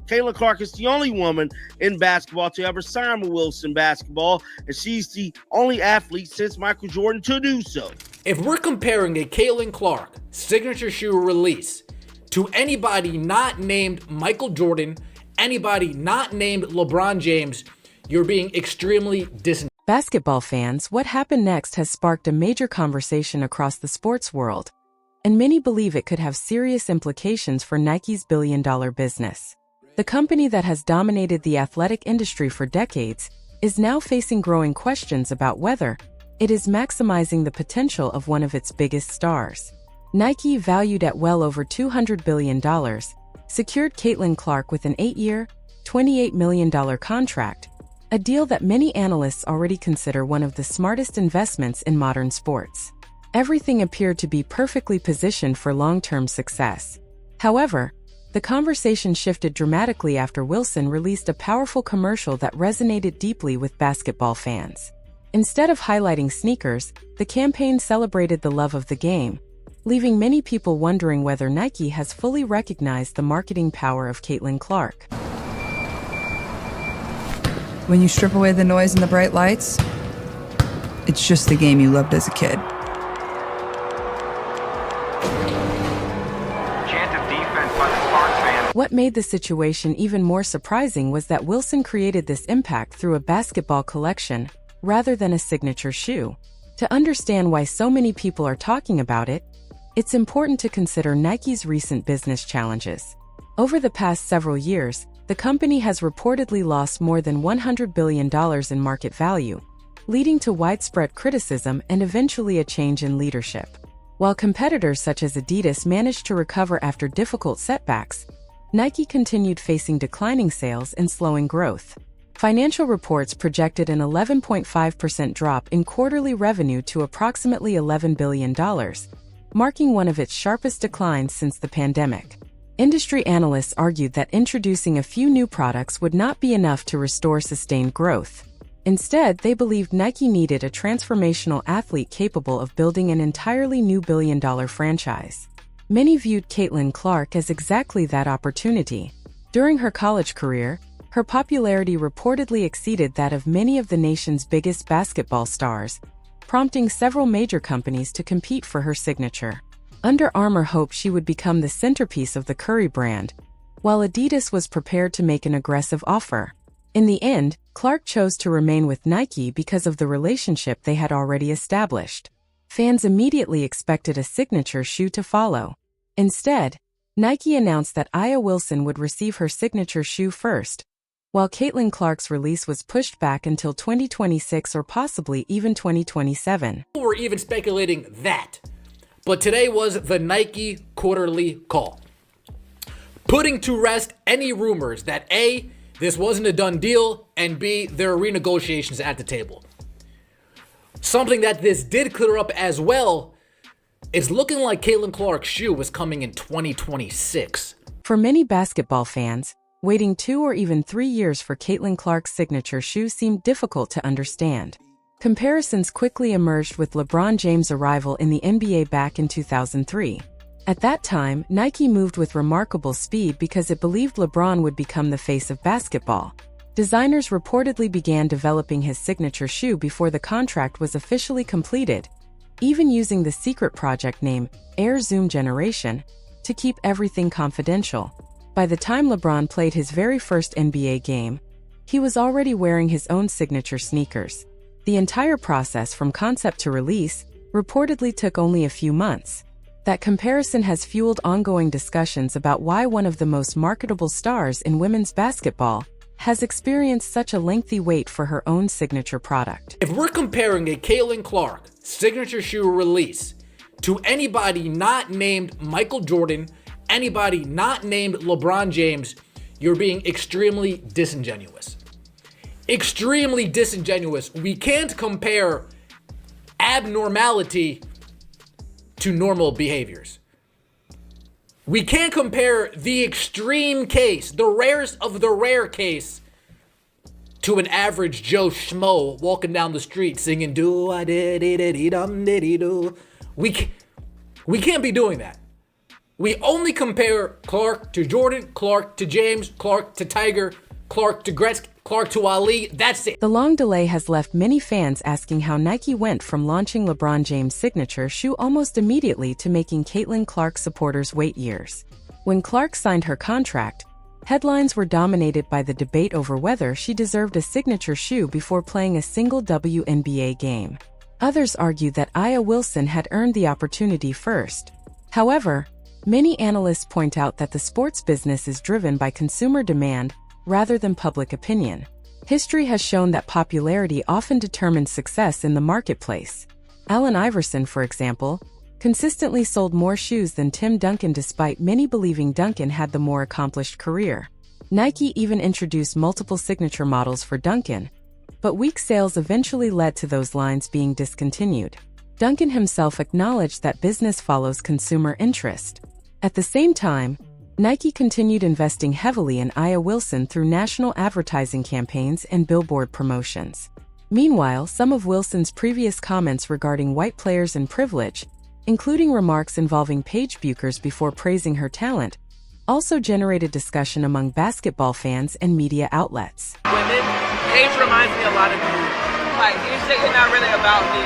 Caitlin Clark is the only woman in basketball to ever sign with Wilson Basketball, and she's the only athlete since Michael Jordan to do so. If we're comparing a Caitlin Clark signature shoe release to anybody not named Michael Jordan, anybody not named LeBron James, you're being extremely disingenuous. Basketball fans, what happened next has sparked a major conversation across the sports world, and many believe it could have serious implications for Nike's billion-dollar business. The company that has dominated the athletic industry for decades is now facing growing questions about whether it is maximizing the potential of one of its biggest stars. Nike, valued at well over $200 billion, secured Caitlin Clark with an 8-year, $28 million contract, a deal that many analysts already consider one of the smartest investments in modern sports. Everything appeared to be perfectly positioned for long-term success. However, the conversation shifted dramatically after Wilson released a powerful commercial that resonated deeply with basketball fans. Instead of highlighting sneakers, the campaign celebrated the love of the game, leaving many people wondering whether Nike has fully recognized the marketing power of Caitlin Clark. When you strip away the noise and the bright lights, it's just the game you loved as a kid. Chant of defense by the Sparks fans. What made the situation even more surprising was that Wilson created this impact through a basketball collection rather than a signature shoe. To understand why so many people are talking about it, it's important to consider Nike's recent business challenges. Over the past several years, the company has reportedly lost more than $100 billion in market value, leading to widespread criticism and eventually a change in leadership. While competitors such as Adidas managed to recover after difficult setbacks, Nike continued facing declining sales and slowing growth. Financial reports projected an 11.5% drop in quarterly revenue to approximately $11 billion, marking one of its sharpest declines since the pandemic. Industry analysts argued that introducing a few new products would not be enough to restore sustained growth. Instead, they believed Nike needed a transformational athlete capable of building an entirely new billion-dollar franchise. Many viewed Caitlin Clark as exactly that opportunity. During her college career, her popularity reportedly exceeded that of many of the nation's biggest basketball stars, prompting several major companies to compete for her signature. Under Armour hoped she would become the centerpiece of the Curry brand, while Adidas was prepared to make an aggressive offer. In the end, Clark chose to remain with Nike because of the relationship they had already established. Fans immediately expected a signature shoe to follow. Instead, Nike announced that Aya Wilson would receive her signature shoe first, while Caitlin Clark's release was pushed back until 2026 or possibly even 2027. We're even speculating that. But today was the Nike quarterly call, putting to rest any rumors that A, this wasn't a done deal, and B, there are renegotiations at the table. Something that this did clear up as well, it's looking like Caitlin Clark's shoe was coming in 2026. For many basketball fans, waiting 2 or even 3 years for Caitlin Clark's signature shoe seemed difficult to understand. Comparisons quickly emerged with LeBron James' arrival in the NBA back in 2003. At that time, Nike moved with remarkable speed because it believed LeBron would become the face of basketball. Designers reportedly began developing his signature shoe before the contract was officially completed, even using the secret project name Air Zoom Generation to keep everything confidential. By the time LeBron played his very first NBA game, he was already wearing his own signature sneakers. The entire process from concept to release reportedly took only a few months. That comparison has fueled ongoing discussions about why one of the most marketable stars in women's basketball has experienced such a lengthy wait for her own signature product. If we're comparing a Caitlin Clark signature shoe release to anybody not named Michael Jordan, anybody not named LeBron James, you're being extremely disingenuous. Extremely disingenuous. We can't compare abnormality to normal behaviors. We can't compare the extreme case, the rarest of the rare case, to an average Joe Schmo walking down the street singing do I did it dum diddy do. We can't be doing that. We only compare Clark to Jordan, Clark to James, Clark to Tiger, Clark to Gretzky, Clark to Ali. That's it. The long delay has left many fans asking how Nike went from launching LeBron James' signature shoe almost immediately to making Caitlin Clark supporters wait years. When Clark signed her contract, headlines were dominated by the debate over whether she deserved a signature shoe before playing a single WNBA game. Others argued that Aya Wilson had earned the opportunity first. However, many analysts point out that the sports business is driven by consumer demand rather than public opinion. History has shown that popularity often determines success in the marketplace. Allen Iverson, for example, consistently sold more shoes than Tim Duncan despite many believing Duncan had the more accomplished career. Nike even introduced multiple signature models for Duncan, but weak sales eventually led to those lines being discontinued. Duncan himself acknowledged that business follows consumer interest. At the same time, Nike continued investing heavily in Aya Wilson through national advertising campaigns and billboard promotions. Meanwhile, some of Wilson's previous comments regarding white players and privilege, including remarks involving Paige Buchers before praising her talent, also generated discussion among basketball fans and media outlets. Women, Paige reminds me a lot of you. Like, you say you're not really about me.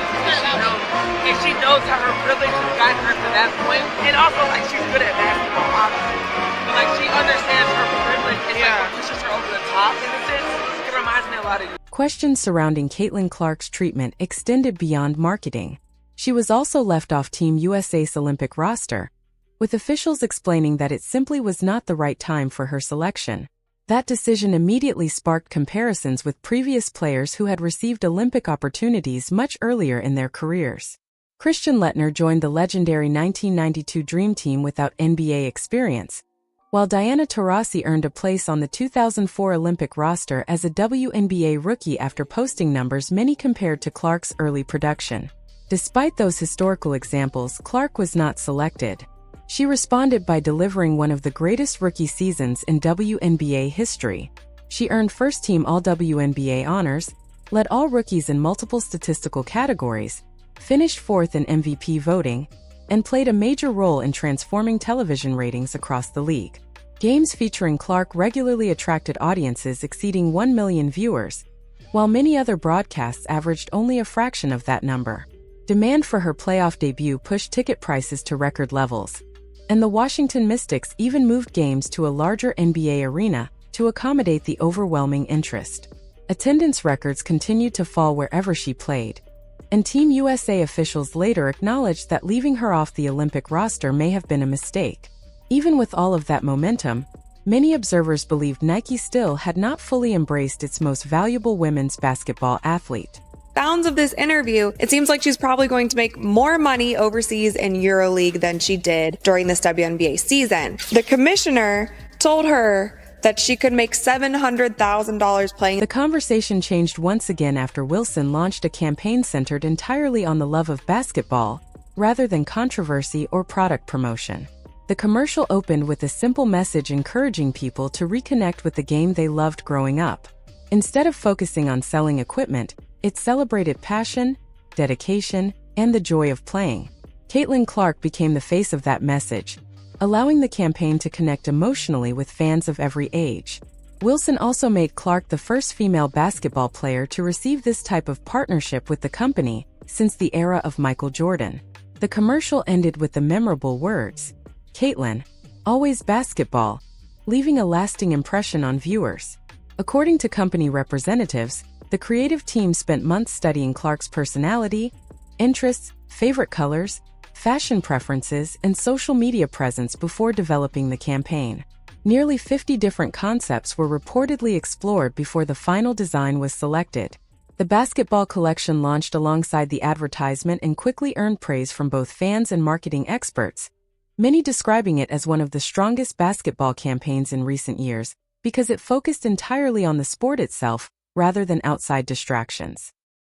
And she knows how her privilege has gotten her to that point. And also, like, she's good at basketball, obviously. But, like, she understands her privilege and, like, what pushes her over the top in a sense. It reminds me a lot of you. Questions surrounding Caitlin Clark's treatment extended beyond marketing. She was also left off Team USA's Olympic roster, with officials explaining that it simply was not the right time for her selection. That decision immediately sparked comparisons with previous players who had received Olympic opportunities much earlier in their careers. Christian Lettner joined the legendary 1992 Dream Team without NBA experience, while Diana Taurasi earned a place on the 2004 Olympic roster as a WNBA rookie after posting numbers many compared to Clark's early production. Despite those historical examples, Clark was not selected. She responded by delivering one of the greatest rookie seasons in WNBA history. She earned first-team All-WNBA honors, led all rookies in multiple statistical categories, finished fourth in MVP voting, and played a major role in transforming television ratings across the league. Games featuring Clark regularly attracted audiences exceeding 1 million viewers, while many other broadcasts averaged only a fraction of that number. Demand for her playoff debut pushed ticket prices to record levels, and the Washington Mystics even moved games to a larger NBA arena to accommodate the overwhelming interest. Attendance records continued to fall wherever she played, and Team USA officials later acknowledged that leaving her off the Olympic roster may have been a mistake. Even with all of that momentum, many observers believed Nike still had not fully embraced its most valuable women's basketball athlete. Sounds of this interview, it seems like she's probably going to make more money overseas in EuroLeague than she did during this WNBA season. The commissioner told her that she could make $700,000 playing. The conversation changed once again after Wilson launched a campaign centered entirely on the love of basketball, rather than controversy or product promotion. The commercial opened with a simple message encouraging people to reconnect with the game they loved growing up. Instead of focusing on selling equipment, it celebrated passion, dedication, and the joy of playing. Caitlin Clark became the face of that message, allowing the campaign to connect emotionally with fans of every age. Wilson also made Clark the first female basketball player to receive this type of partnership with the company since the era of Michael Jordan. The commercial ended with the memorable words, "Caitlin, always basketball," leaving a lasting impression on viewers. According to company representatives, the creative team spent months studying Clark's personality, interests, favorite colors, fashion preferences, and social media presence before developing the campaign. Nearly 50 different concepts were reportedly explored before the final design was selected. The basketball collection launched alongside the advertisement and quickly earned praise from both fans and marketing experts, many describing it as one of the strongest basketball campaigns in recent years because it focused entirely on the sport itself rather than outside distractions.